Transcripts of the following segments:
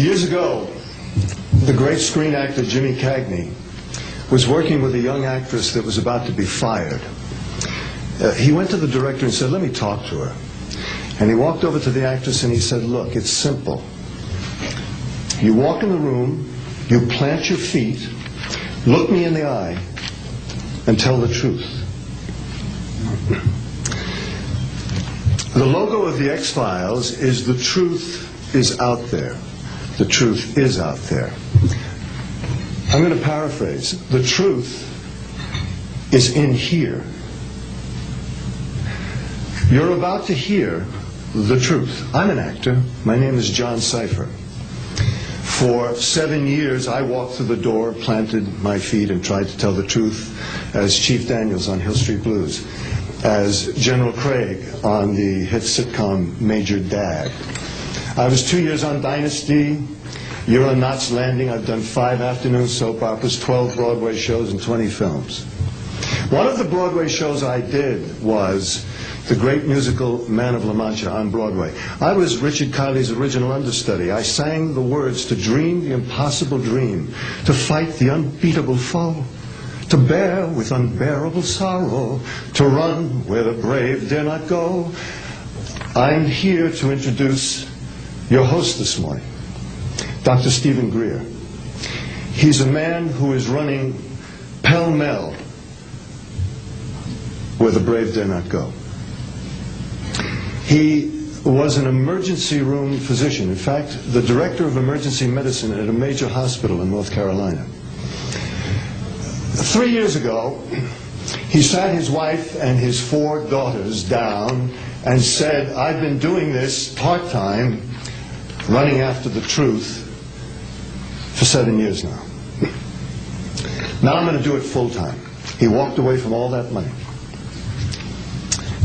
Years ago, the great screen actor Jimmy Cagney was working with a young actress that was about to be fired. He went to the director and said, "Let me talk to her." And he walked over to the actress and he said, "Look, it's simple. You walk in the room, you plant your feet, look me in the eye, and tell the truth." The logo of the X-Files is "The truth is out there." The truth is out there. I'm going to paraphrase. The truth is in here. You're about to hear the truth. I'm an actor. My name is John Cipher. For 7 years, I walked through the door, planted my feet, and tried to tell the truth as Chief Daniels on Hill Street Blues, as General Craig on the hit sitcom Major Dad. I was 2 years on Dynasty. You're on Knots Landing. I've done 5 afternoon soap operas, 12 Broadway shows, and 20 films. One of the Broadway shows I did was the great musical Man of La Mancha on Broadway. I was Richard Kiley's original understudy. I sang the words to dream the impossible dream, to fight the unbeatable foe, to bear with unbearable sorrow, to run where the brave dare not go. I'm here to introduce your host this morning, Dr. Stephen Greer. He's a man who is running pell-mell where the brave dare not go. He was an emergency room physician. In fact, the director of emergency medicine at a major hospital in North Carolina. 3 years ago, he sat his wife and his 4 daughters down and said, "I've been doing this part-time, running after the truth, for 7 years now. Now I'm going to do it full-time." He walked away from all that money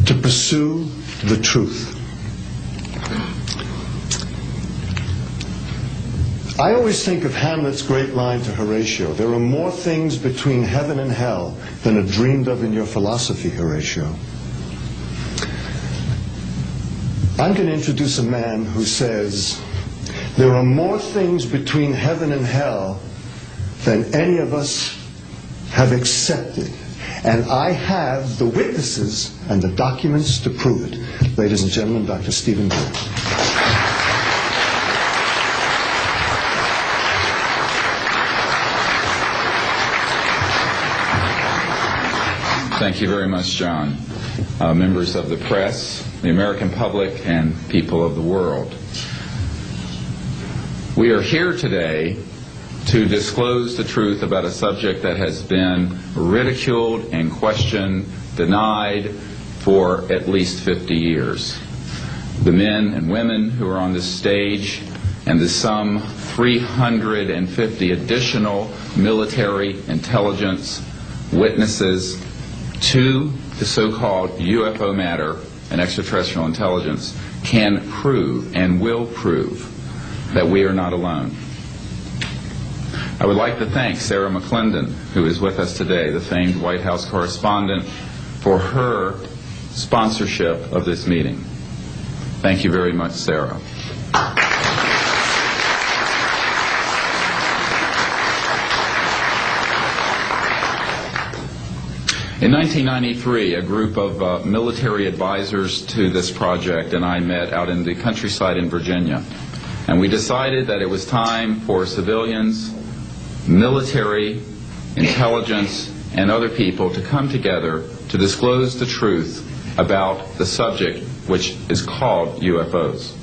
to pursue the truth. I always think of Hamlet's great line to Horatio, "There are more things between heaven and hell than are dreamed of in your philosophy, Horatio." I'm going to introduce a man who says, there are more things between heaven and hell than any of us have accepted. And I have the witnesses and the documents to prove it. Ladies and gentlemen, Dr. Stephen Greer. Thank you very much, John. Members of the press, the American public, and people of the world. We are here today to disclose the truth about a subject that has been ridiculed and questioned, denied for at least 50 years. The men and women who are on this stage and the some 350 additional military intelligence witnesses to the so-called UFO matter and extraterrestrial intelligence can prove and will prove that we are not alone. I would like to thank Sarah McClendon, who is with us today, the famed White House correspondent, for her sponsorship of this meeting. Thank you very much, Sarah. In 1993, a group of military advisors to this project and I met out in the countryside in Virginia. And we decided that it was time for civilians, military, intelligence, and other people to come together to disclose the truth about the subject which is called UFOs.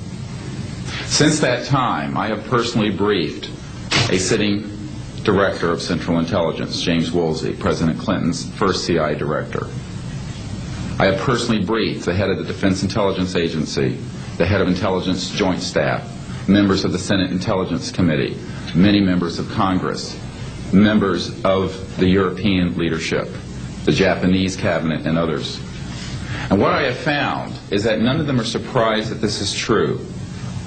Since that time, I have personally briefed a sitting director of Central Intelligence, James Woolsey, President Clinton's first CIA director. I have personally briefed the head of the Defense Intelligence Agency, the head of Intelligence Joint Staff, members of the Senate Intelligence Committee, many members of Congress, members of the European leadership, the Japanese cabinet, and others. And what I have found is that none of them are surprised that this is true,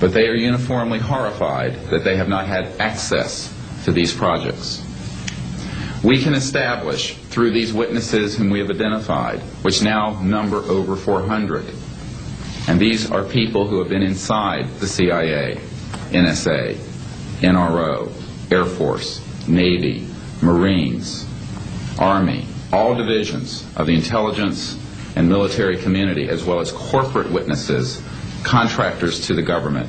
but they are uniformly horrified that they have not had access to these projects. We can establish through these witnesses whom we have identified, which now number over 400, and these are people who have been inside the CIA, NSA, NRO, Air Force, Navy, Marines, Army, all divisions of the intelligence and military community, as well as corporate witnesses, contractors to the government.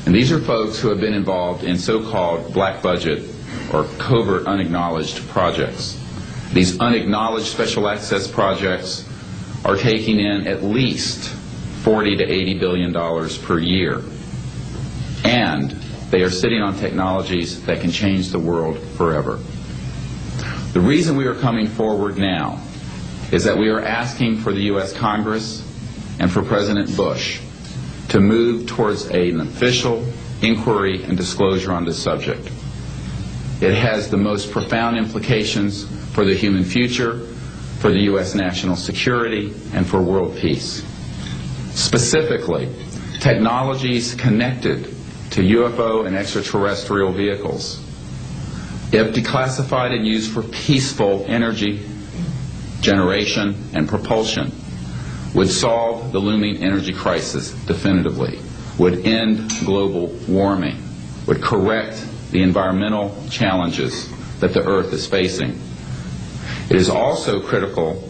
And these are folks who have been involved in so-called black budget or covert unacknowledged projects. These unacknowledged special access projects are taking in at least $40 to $80 billion per year. And they are sitting on technologies that can change the world forever. The reason we are coming forward now is that we are asking for the U.S. Congress and for President Bush to move towards an official inquiry and disclosure on this subject. It has the most profound implications for the human future, for the U.S. national security, and for world peace. Specifically, technologies connected to UFO and extraterrestrial vehicles, if declassified and used for peaceful energy generation and propulsion, would solve the looming energy crisis definitively, would end global warming, would correct the environmental challenges that the Earth is facing. It is also critical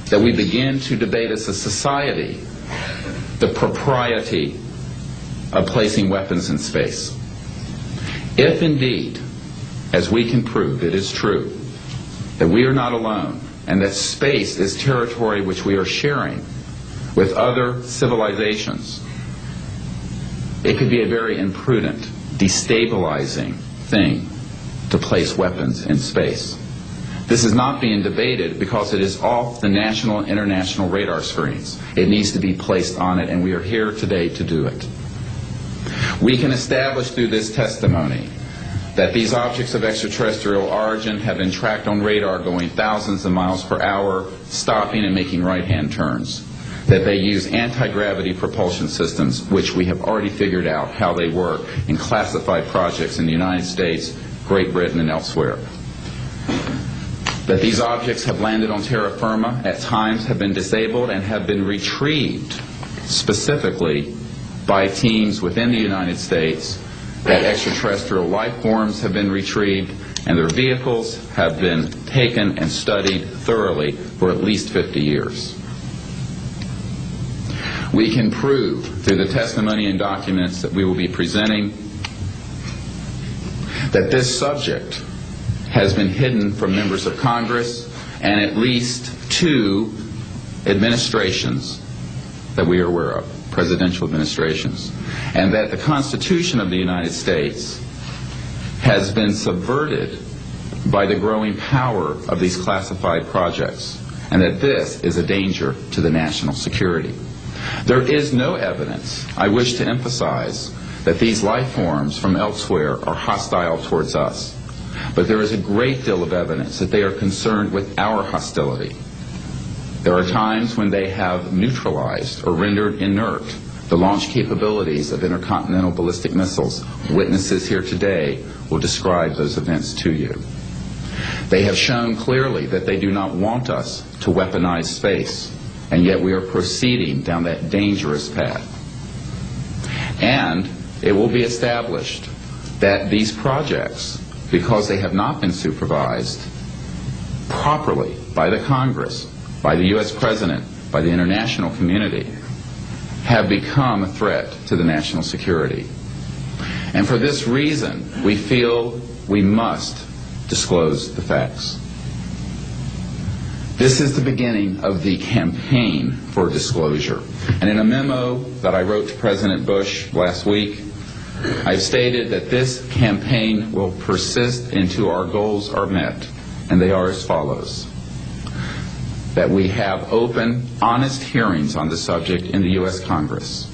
that we begin to debate as a society the propriety of placing weapons in space. If indeed, as we can prove, it is true that we are not alone and that space is territory which we are sharing with other civilizations, it could be a very imprudent, destabilizing thing to place weapons in space. This is not being debated because it is off the national and international radar screens. It needs to be placed on it, and we are here today to do it. We can establish through this testimony that these objects of extraterrestrial origin have been tracked on radar going thousands of miles per hour, stopping and making right-hand turns, that they use anti-gravity propulsion systems, which we have already figured out how they work in classified projects in the United States, Great Britain, and elsewhere. That these objects have landed on terra firma, at times have been disabled, and have been retrieved specifically by teams within the United States, that extraterrestrial life forms have been retrieved, and their vehicles have been taken and studied thoroughly for at least 50 years. We can prove through the testimony and documents that we will be presenting that this subject has been hidden from members of Congress and at least 2 administrations that we are aware of, presidential administrations, and that the Constitution of the United States has been subverted by the growing power of these classified projects, and that this is a danger to the national security. There is no evidence, I wish to emphasize, that these life forms from elsewhere are hostile towards us. But there is a great deal of evidence that they are concerned with our hostility. There are times when they have neutralized or rendered inert the launch capabilities of intercontinental ballistic missiles. Witnesses here today will describe those events to you. They have shown clearly that they do not want us to weaponize space, and yet we are proceeding down that dangerous path. And it will be established that these projects, because they have not been supervised properly by the Congress, by the U.S. President, by the international community, have become a threat to the national security. And for this reason, we feel we must disclose the facts. This is the beginning of the campaign for disclosure. And in a memo that I wrote to President Bush last week, I've stated that this campaign will persist until our goals are met, and they are as follows: that we have open, honest hearings on the subject in the U.S. Congress,